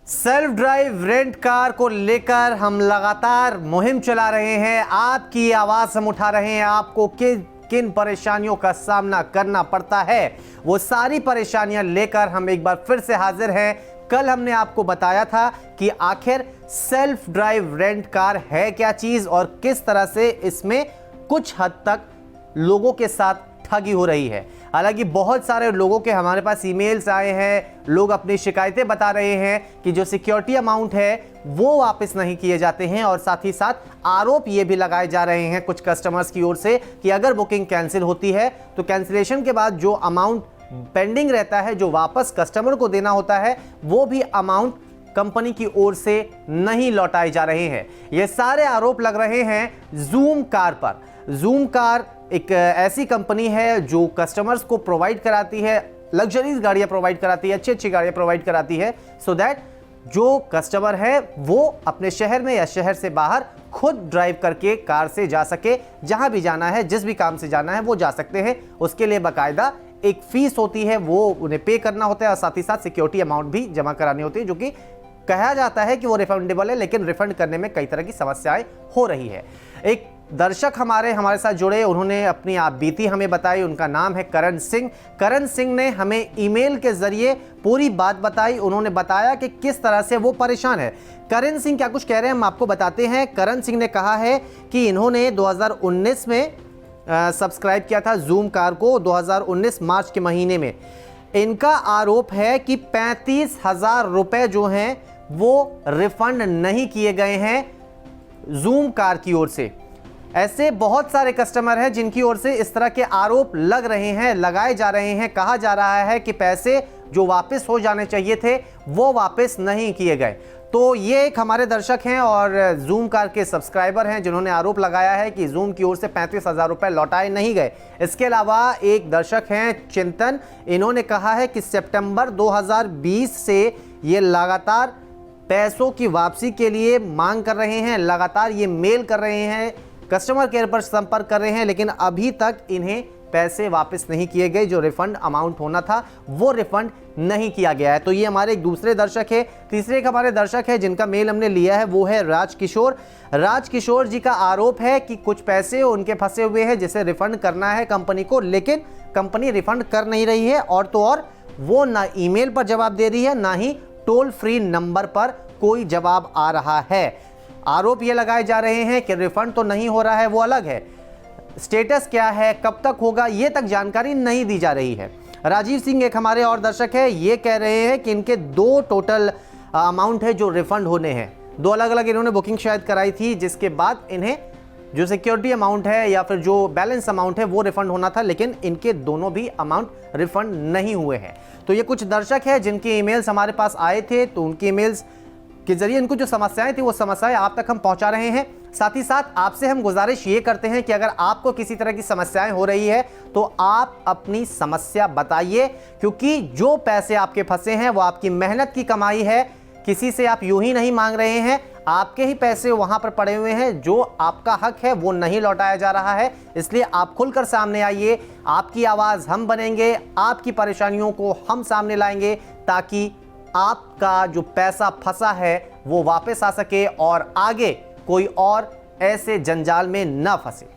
Self drive rent car को लेकर हम लगातार मुहिम चला रहे हैं। आपकी आवाज हम उठा रहे हैं। आपको किन परेशानियों का सामना करना पड़ता है, वो सारी परेशानियां लेकर हम एक बार फिर से हाजिर हैं। कल हमने आपको बताया था कि आखिर सेल्फ ड्राइव रेंट कार है क्या चीज और किस तरह से इसमें कुछ हद तक लोगों के साथ ठगी हो रही है। हालांकि बहुत सारे लोगों के हमारे पास ईमेल्स आए हैं, लोग अपनी शिकायतें बता रहे हैं कि जो सिक्योरिटी अमाउंट है वो वापस नहीं किए जाते हैं, और साथ ही साथ आरोप ये भी लगाए जा रहे हैं कुछ कस्टमर्स की ओर से कि अगर बुकिंग कैंसिल होती है तो कैंसिलेशन के बाद जो अमाउंट पेंडिंग रहता है, जो वापस कस्टमर को देना होता है, वो भी अमाउंट कंपनी की ओर से नहीं लौटाए जा रहे हैं। ये सारे आरोप लग रहे हैं जूम कार पर। जूम कार एक ऐसी कंपनी है जो कस्टमर्स को प्रोवाइड कराती है, लग्जरीज गाड़ियां प्रोवाइड कराती है, अच्छी अच्छी गाड़ियां प्रोवाइड कराती है, सो दैट जो कस्टमर है वो अपने शहर में या शहर से बाहर खुद ड्राइव करके कार से जा सके, जहां भी जाना है, जिस भी काम से जाना है वो जा सकते हैं। उसके लिए बाकायदा एक फीस होती है, वो उन्हें पे करना होता है, और साथ ही साथ सिक्योरिटी अमाउंट भी जमा करानी होती है, जो कि कहा जाता है कि वो रिफंडेबल है, लेकिन रिफंड करने में कई तरह की समस्याएं हो रही है। एक दर्शक हमारे साथ जुड़े, उन्होंने अपनी आप बीती हमें बताई। उनका नाम है करण सिंह। करण सिंह ने हमें ईमेल के जरिए पूरी बात बताई। उन्होंने बताया कि किस तरह से वो परेशान है। करण सिंह क्या कुछ कह रहे हैं हम आपको बताते हैं। करण सिंह ने कहा है कि इन्होंने 2019 में सब्सक्राइब किया था जूम कार को, 2019 मार्च के महीने में। इनका आरोप है कि 35,000 रुपए जो हैं वो रिफंड नहीं किए गए हैं जूम कार की ओर से। ऐसे बहुत सारे कस्टमर हैं जिनकी ओर से इस तरह के आरोप लग रहे हैं, लगाए जा रहे हैं। कहा जा रहा है कि पैसे जो वापस हो जाने चाहिए थे वो वापस नहीं किए गए। तो ये एक हमारे दर्शक हैं और जूम कार के सब्सक्राइबर हैं जिन्होंने आरोप लगाया है कि जूम की ओर से 35,000 रुपए लौटाए नहीं गए। इसके अलावा एक दर्शक हैं चिंतन, इन्होंने कहा है कि सितंबर 2020 से ये लगातार पैसों की वापसी के लिए मांग कर रहे हैं, लगातार ये मेल कर रहे हैं, कस्टमर केयर पर संपर्क कर रहे हैं, लेकिन अभी तक इन्हें पैसे वापस नहीं किए गए। जो रिफंड अमाउंट होना था वो रिफंड नहीं किया गया है। तो ये हमारे एक दूसरे दर्शक है। तीसरे एक हमारे दर्शक है जिनका मेल हमने लिया है, वो है राजकिशोर। राजकिशोर जी का आरोप है कि कुछ पैसे उनके फंसे हुए हैं जिसे रिफंड करना है कंपनी को, लेकिन कंपनी रिफंड कर नहीं रही है, और तो और वो ना ईमेल पर जवाब दे रही है, ना ही टोल फ्री नंबर पर कोई जवाब आ रहा है। आरोप ये लगाए जा रहे हैं कि रिफंड तो नहीं हो रहा है, वो अलग है, स्टेटस क्या है, कब तक होगा, ये तक जानकारी नहीं दी जा रही है। राजीव सिंह एक हमारे और दर्शक है, ये कह रहे हैं कि इनके 2 टोटल अमाउंट है जो रिफंड होने हैं। 2 अलग अलग इन्होंने बुकिंग शायद कराई थी, जिसके बाद इन्हें जो सिक्योरिटी अमाउंट है या फिर जो बैलेंस अमाउंट है वो रिफंड होना था, लेकिन इनके दोनों भी अमाउंट रिफंड नहीं हुए हैं। तो ये कुछ दर्शक है जिनके ईमेल्स हमारे पास आए थे, तो उनके ईमेल्स के जरिए इनको जो समस्याएं थी वो समस्याएं आप तक हम पहुंचा रहे हैं। साथ ही साथ आपसे हम गुजारिश ये करते हैं कि अगर आपको किसी तरह की समस्याएं हो रही है तो आप अपनी समस्या बताइए, क्योंकि जो पैसे आपके फंसे हैं वो आपकी मेहनत की कमाई है। किसी से आप यूं ही नहीं मांग रहे हैं, आपके ही पैसे वहां पर पड़े हुए हैं, जो आपका हक है वो नहीं लौटाया जा रहा है। इसलिए आप खुलकर सामने आइए, आपकी आवाज हम बनेंगे, आपकी परेशानियों को हम सामने लाएंगे, ताकि आपका जो पैसा फंसा है वो वापस आ सके और आगे कोई और ऐसे जंजाल में ना फंसे।